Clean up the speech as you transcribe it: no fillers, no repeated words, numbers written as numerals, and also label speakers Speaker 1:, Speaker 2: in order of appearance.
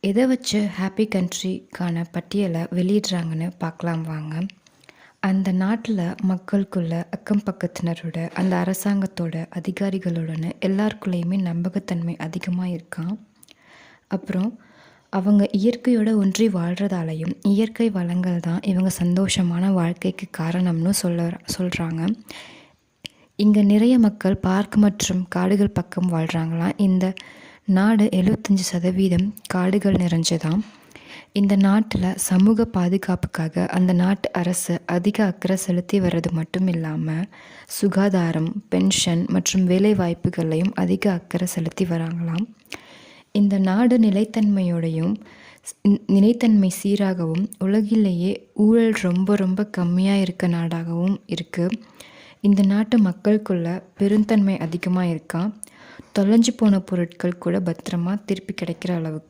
Speaker 1: எதை வச்சு ஹாப்பி கண்ட்ரிக்கான பட்டியலை வெளியிடுறாங்கன்னு பார்க்கலாம் வாங்க. அந்த நாட்டில் மக்களுக்குள்ள அக்கம் பக்கத்தினரோட அந்த அரசாங்கத்தோட அதிகாரிகளுடனே எல்லாருக்குள்ளேயுமே நம்பகத்தன்மை அதிகமாக இருக்கான். அப்புறம் அவங்க இயற்கையோட ஒன்றி வாழ்கிறதாலையும் இயற்கை வளங்கள் தான் இவங்க சந்தோஷமான வாழ்க்கைக்கு காரணம்னு சொல்கிறாங்க. இங்கே நிறைய மக்கள் பார்க் மற்றும் காடுகள் பக்கம் வாழ்கிறாங்களாம். இந்த நாடு 75% காடுகள் நிறைஞ்சதாம். இந்த நாட்டில் சமூக பாதுகாப்புக்காக அந்த நாட்டு அரசு அதிக அக்கறை செலுத்தி வர்றது மட்டும் இல்லாமல் சுகாதாரம், பென்ஷன் மற்றும் வேலை வாய்ப்புகளையும் அதிக அக்கறை செலுத்தி வராங்களாம். இந்த நாடு நிலைத்தன்மை சீராகவும் உலகிலேயே ஊழல் ரொம்ப ரொம்ப கம்மியாக இருக்க நாடாகவும் இருக்குது. இந்த நாட்டு மக்களுக்குள்ள பெருந்தன்மை அதிகமாக இருக்கா. தொலைஞ்சு போன பொருட்கள் கூட பத்திரமா திருப்பி கிடைக்கிற அளவுக்கு